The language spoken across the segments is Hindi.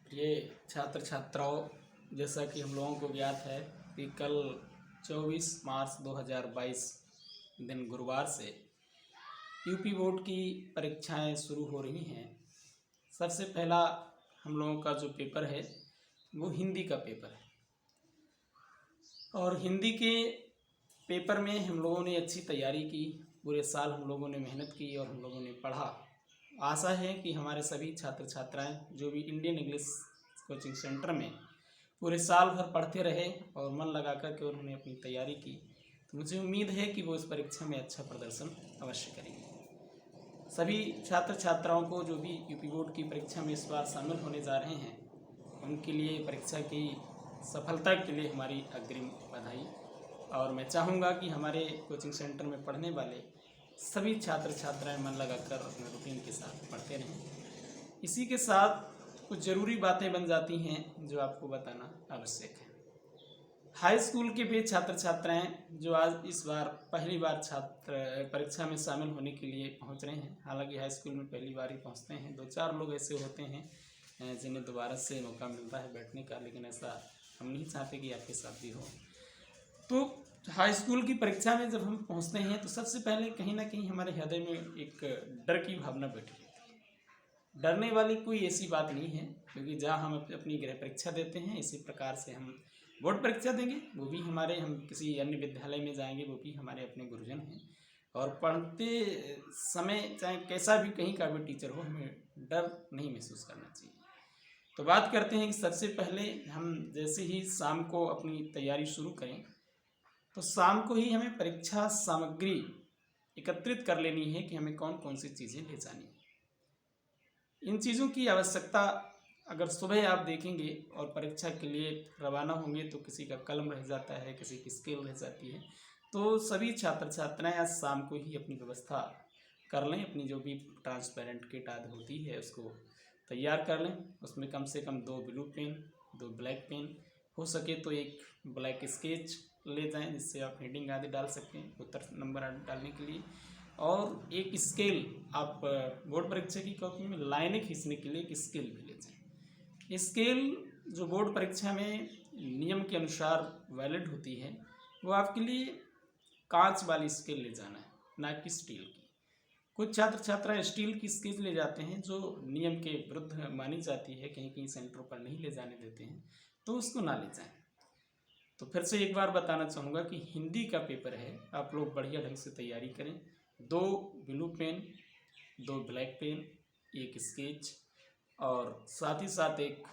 प्रिय छात्र छात्राओं, जैसा कि हम लोगों को ज्ञात है कि कल 24 मार्च 2022 दिन गुरुवार से यूपी बोर्ड की परीक्षाएं शुरू हो रही हैं। सबसे पहला हम लोगों का जो पेपर है वो हिंदी का पेपर है और हिंदी के पेपर में हम लोगों ने अच्छी तैयारी की। पूरे साल हम लोगों ने मेहनत की और हम लोगों ने पढ़ा। आशा है कि हमारे सभी छात्र छात्राएं जो भी इंडियन इंग्लिश कोचिंग सेंटर में पूरे साल भर पढ़ते रहे और मन लगा कर के उन्होंने अपनी तैयारी की, तो मुझे उम्मीद है कि वो इस परीक्षा में अच्छा प्रदर्शन अवश्य करेंगे। सभी छात्र छात्राओं को जो भी यूपी बोर्ड की परीक्षा में इस बार शामिल होने जा रहे हैं, उनके लिए परीक्षा की सफलता के लिए हमारी अग्रिम बधाई। और मैं चाहूँगा कि हमारे कोचिंग सेंटर में पढ़ने वाले सभी छात्र छात्राएं मन लगाकर अपने रूटीन के साथ पढ़ते रहें। इसी के साथ कुछ ज़रूरी बातें बन जाती हैं जो आपको बताना आवश्यक है। हाई स्कूल के भी छात्र छात्राएं जो आज इस बार पहली बार छात्र परीक्षा में शामिल होने के लिए पहुंच रहे हैं। हालांकि हाई स्कूल में पहली बार ही पहुंचते हैं, 2-4 लोग ऐसे होते हैं जिन्हें दोबारा से मौका मिलता है बैठने का, लेकिन ऐसा हम नहीं चाहते कि आपके साथ भी हो। तो हाई स्कूल की परीक्षा में जब हम पहुंचते हैं तो सबसे पहले कहीं ना कहीं हमारे हृदय में एक डर की भावना बैठी रहती है। डरने वाली कोई ऐसी बात नहीं है, क्योंकि जहाँ हम अपनी गृह परीक्षा देते हैं इसी प्रकार से हम बोर्ड परीक्षा देंगे। वो भी हमारे, हम किसी अन्य विद्यालय में जाएंगे, वो भी हमारे अपने गुरुजन हैं। और पढ़ते समय चाहे कैसा भी कहीं का भी टीचर हो, हमें डर नहीं महसूस करना चाहिए। तो बात करते हैं कि सबसे पहले हम जैसे ही शाम को अपनी तैयारी शुरू करें तो शाम को ही हमें परीक्षा सामग्री एकत्रित कर लेनी है कि हमें कौन कौन सी चीज़ें ले जानी है। इन चीज़ों की आवश्यकता अगर सुबह आप देखेंगे और परीक्षा के लिए रवाना होंगे तो किसी का कलम रह जाता है, किसी की स्केल रह जाती है। तो सभी छात्र छात्राएं आज शाम को ही अपनी व्यवस्था कर लें। अपनी जो भी ट्रांसपेरेंट किट आदि होती है उसको तैयार कर लें। उसमें कम से कम 2 ब्लू पेन, 2 ब्लैक पेन, हो सके तो एक ब्लैक स्केच ले जाएं जिससे आप हेडिंग आदि डाल सकते हैं उत्तर नंबर डालने के लिए। और एक स्केल, आप बोर्ड परीक्षा की कॉपी में लाइनें खींचने के लिए एक स्केल भी ले जाएं। स्केल जो बोर्ड परीक्षा में नियम के अनुसार वैलिड होती है, वो आपके लिए कांच वाली स्केल ले जाना है, ना कि स्टील की। कुछ छात्र छात्रा स्टील की स्केल ले जाते हैं जो नियम के विरुद्ध मानी जाती है, कहीं कहीं सेंटरों पर नहीं ले जाने देते हैं, तो उसको ना ले जाएं। तो फिर से एक बार बताना चाहूँगा कि हिंदी का पेपर है, आप लोग बढ़िया ढंग से तैयारी करें। 2 ब्लू पेन, 2 ब्लैक पेन, एक स्केच और साथ ही साथ एक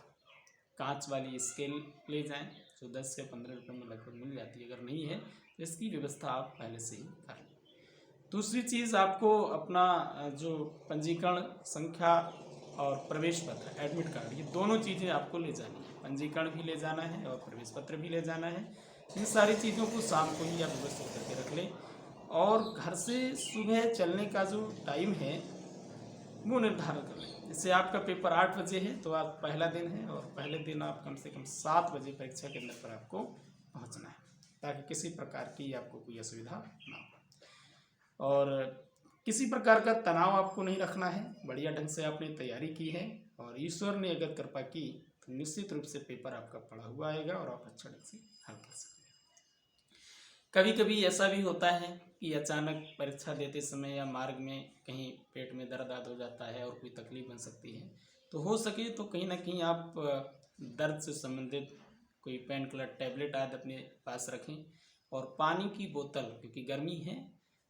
कांच वाली स्केल ले जाएं जो 10 से 15 रुपये में लगभग मिल जाती है। अगर नहीं है तो इसकी व्यवस्था आप पहले से ही कर लें। दूसरी चीज़, आपको अपना जो पंजीकरण संख्या और प्रवेश पत्र, एडमिट कार्ड, ये दोनों चीज़ें आपको ले जानी है। पंजीकरण भी ले जाना है और प्रवेश पत्र भी ले जाना है। इन सारी चीज़ों को शाम को ही आप व्यवस्थित करके रख लें। और घर से सुबह चलने का जो टाइम है वो निर्धारण कर लें। जैसे आपका पेपर 8 बजे है तो आज पहला दिन है और पहले दिन आप कम से कम 7 बजे परीक्षा केंद्र पर आपको पहुंचना है, ताकि किसी प्रकार की आपको कोई असुविधा ना हो। और किसी प्रकार का तनाव आपको नहीं रखना है। बढ़िया ढंग से आपने तैयारी की है और ईश्वर ने अगर कृपा की तो निश्चित रूप से पेपर आपका पढ़ा हुआ आएगा और आप अच्छा ढंग से हल कर सकते हैं। कभी कभी ऐसा भी होता है कि अचानक परीक्षा देते समय या मार्ग में कहीं पेट में दर्द आदि हो जाता है और कोई तकलीफ बन सकती है। तो हो सके तो कहीं ना कहीं आप दर्द से संबंधित कोई पेन किलर टैबलेट आदि अपने पास रखें। और पानी की बोतल, क्योंकि गर्मी है,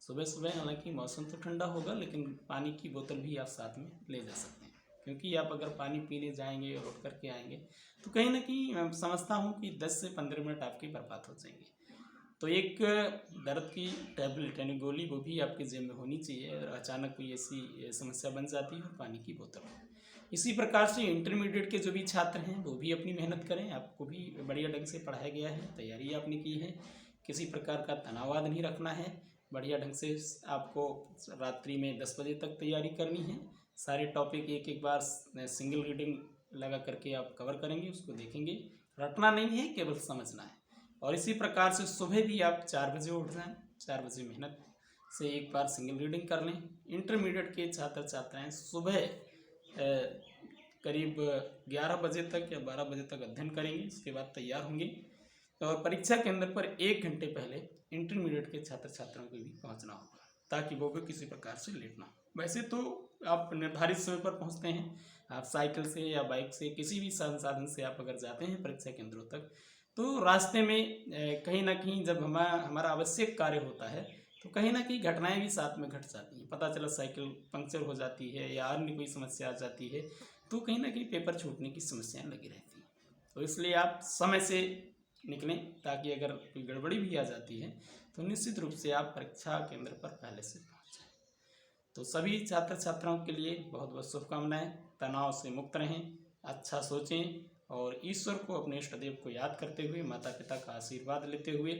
सुबह सुबह हालांकि मौसम तो ठंडा होगा लेकिन पानी की बोतल भी आप साथ में ले जा सकते हैं। क्योंकि आप अगर पानी पीने जाएंगे और उठ करके आएंगे तो कहीं ना कहीं मैं समझता हूँ कि 10 से 15 मिनट आपके बर्बाद हो जाएंगे। तो एक दर्द की टैबलेट यानी गोली वो भी आपके जेब में होनी चाहिए और अचानक कोई ऐसी समस्या बन जाती है, और पानी की बोतल। इसी प्रकार से इंटरमीडिएट के जो भी छात्र हैं वो भी अपनी मेहनत करें। आपको भी बढ़िया ढंग से पढ़ाया गया है, तैयारी आपने की है, किसी प्रकार का तनावाद नहीं रखना है। बढ़िया ढंग से आपको रात्रि में 10 बजे तक तैयारी करनी है। सारे टॉपिक एक एक बार सिंगल रीडिंग लगा करके आप कवर करेंगे, उसको देखेंगे। रटना नहीं है, केवल समझना है। और इसी प्रकार से सुबह भी आप 4 बजे उठ जाएं, 4 बजे मेहनत से एक बार सिंगल रीडिंग कर लें। इंटरमीडिएट के छात्र छात्राएं सुबह करीब 11 बजे तक या 12 बजे तक अध्ययन करेंगे, इसके बाद तैयार होंगे और परीक्षा केंद्र पर 1 घंटे पहले इंटरमीडिएट के छात्र छात्राओं को भी पहुंचना होगा, ताकि वो भी किसी प्रकार से लेट ना हो। वैसे तो आप निर्धारित समय पर पहुंचते हैं, आप साइकिल से या बाइक से किसी भी संसाधन से आप अगर जाते हैं परीक्षा केंद्रों तक, तो रास्ते में कहीं ना कहीं जब हमारा आवश्यक कार्य होता है तो कहीं ना कहीं घटनाएं भी साथ में घट जाती हैं। पता चला साइकिल पंक्चर हो जाती है या अन्य कोई समस्या आ जाती है, तो कहीं ना कहीं पेपर छूटने की समस्याएं लगी रहती हैं। तो इसलिए आप समय से निकलें, ताकि अगर कोई गड़बड़ी भी आ जाती है तो निश्चित रूप से आप परीक्षा केंद्र पर पहले से पहुंच जाएं। तो सभी छात्र छात्राओं के लिए बहुत बहुत शुभकामनाएं। तनाव से मुक्त रहें, अच्छा सोचें और ईश्वर को, अपने इष्ट देव को याद करते हुए, माता पिता का आशीर्वाद लेते हुए